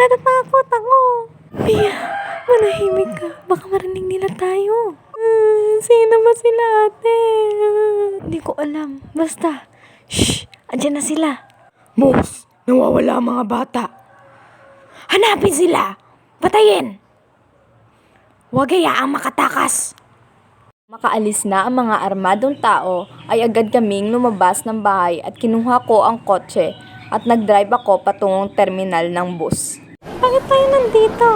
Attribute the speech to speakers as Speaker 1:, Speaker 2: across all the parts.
Speaker 1: Natatakot ako. Mia, manahimik ka. Baka marinig nila tayo. Sino ba sila, ate? Hindi ko alam. Basta. Shh! Andyan na sila.
Speaker 2: Boss, nawawala ang mga bata. Hanapin sila! Patayin! Huwag hayaang makatakas!
Speaker 3: Makaalis na ang mga armadong tao ay agad kaming lumabas ng bahay at kinuha ko ang kotse at nag-drive ako patungong terminal ng bus.
Speaker 1: Bakit tayo nandito?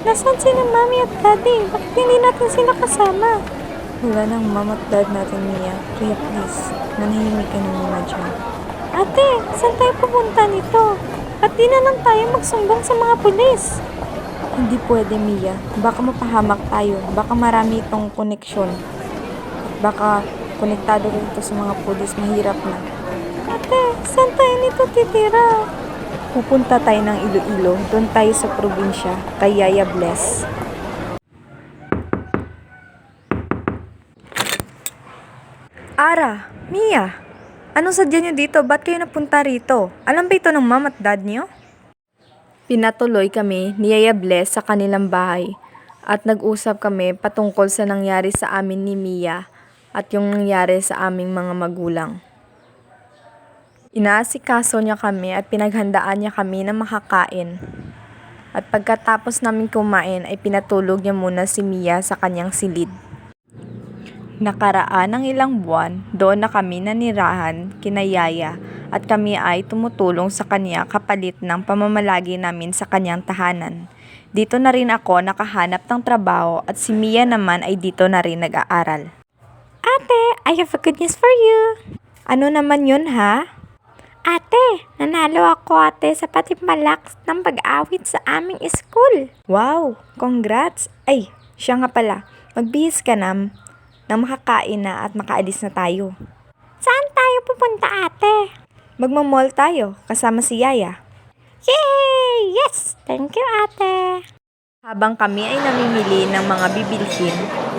Speaker 1: Nasaan sila mami at daddy? Bakit hindi natin sila kasama?
Speaker 3: Wala nang mama at dad natin, Mia. Kaya please, manahimik ka na muna dyan.
Speaker 1: Ate, saan tayo pupunta nito? At di na lang tayo magsumbong sa mga pulis.
Speaker 3: Hindi pwede, Mia. Baka mapahamak tayo. Baka marami itong koneksyon. At baka konektado rin ito sa mga pulis. Mahirap na.
Speaker 1: Ate, saan tayo nito titira?
Speaker 3: Pupunta tayo ng Iloilo. Doon tayo sa probinsya, kay Yaya Bless. Ara, Mia, anong sadya nyo dito? Ba't kayo napunta rito? Alam ba ito ng mom at dad nyo? Pinatuloy kami ni Yaya Bless sa kanilang bahay at nag-usap kami patungkol sa nangyari sa amin ni Mia at yung nangyari sa aming mga magulang. Inaasikaso niya kami at pinaghandaan niya kami na makakain. At pagkatapos namin kumain ay pinatulog niya muna si Mia sa kanyang silid. Nakaraan ng ilang buwan, doon na kami nanirahan kina Yaya at kami ay tumutulong sa kanya kapalit ng pamamalagi namin sa kanyang tahanan. Dito na rin ako nakahanap ng trabaho at si Mia naman ay dito na rin nag-aaral.
Speaker 1: Ate, I have a good news for you.
Speaker 3: Ano naman yun, ha?
Speaker 1: Ate, nanalo ako ate sa patimpalak ng pag-awit sa aming school.
Speaker 3: Wow, congrats! Ay, siya nga pala, magbihis ka na nang makakain na at makaalis na tayo.
Speaker 1: Saan tayo pupunta ate?
Speaker 3: Magmamall tayo kasama si Yaya.
Speaker 1: Yay! Yes! Thank you ate.
Speaker 3: Habang kami ay namimili ng mga bibilhin,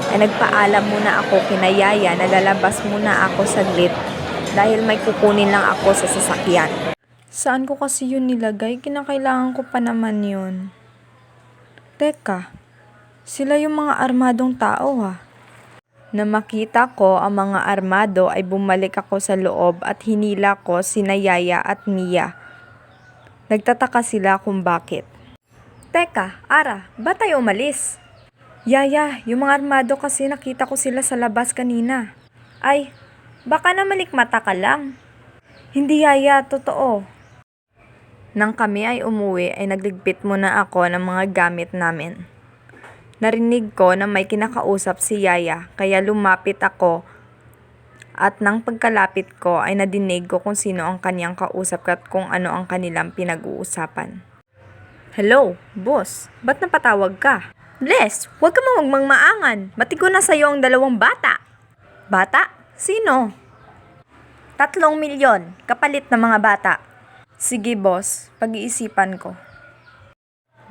Speaker 3: ay nagpaalam muna ako kina Yaya na lalabas muna ako saglit dahil may kukunin lang ako sa sasakyan. Saan ko kasi yun nilagay? Kinakailangan ko pa naman yun. Teka, sila yung mga armadong tao ha. Na makita ko ang mga armado ay bumalik ako sa loob at hinila ko sina Yaya at Mia. Nagtataka sila kung bakit. Teka, Ara, ba tayo umalis? Yaya, yung mga armado kasi nakita ko sila sa labas kanina. Ay, baka na malikmata ka lang. Hindi Yaya, totoo. Nang kami ay umuwi ay nagligpit muna ako ng mga gamit namin. Narinig ko na may kinakausap si Yaya kaya lumapit ako at nang pagkalapit ko ay nadinig ko kung sino ang kanyang kausap at kung ano ang kanilang pinag-uusapan. Hello, boss. Ba't napatawag ka? Bless, huwag ka magmangmaangan. Matigo na sa'yo ang 2 bata. Bata? Sino? 3 milyon, kapalit ng mga bata. Sige boss, pag-iisipan ko.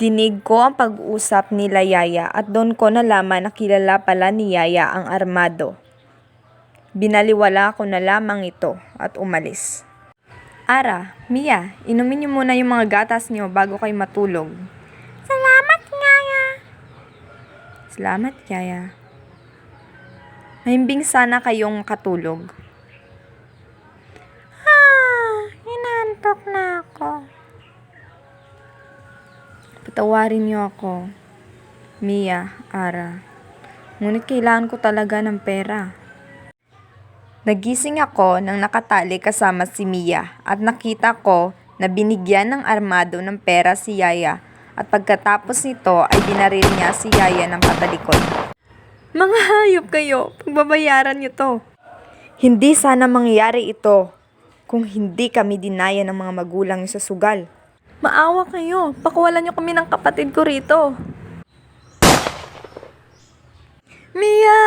Speaker 3: Dinig ko ang pag-uusap nila Yaya at doon ko nalaman na kilala pala ni Yaya ang armado. Binaliwala ko na lamang ito at umalis. Ara, Mia, inumin niyo muna yung mga gatas niyo bago kayo matulog.
Speaker 1: Salamat Yaya.
Speaker 3: Salamat, Yaya. Mahimbing sana kayong makatulog.
Speaker 1: Inantok na ako.
Speaker 3: Patawarin niyo ako, Mia, Ara. Ngunit kailangan ko talaga ng pera. Nagising ako nang nakatali kasama si Mia at nakita ko na binigyan ng armado ng pera si Yaya at pagkatapos nito ay binaril niya si Yaya ng patalikod. Mga hayop kayo, pagbabayaran niyo to. Hindi sana mangyari ito kung hindi kami dinaya ng mga magulang sa sugal. Maawa kayo, pakuwalan niyo kami ng kapatid ko rito. Mia!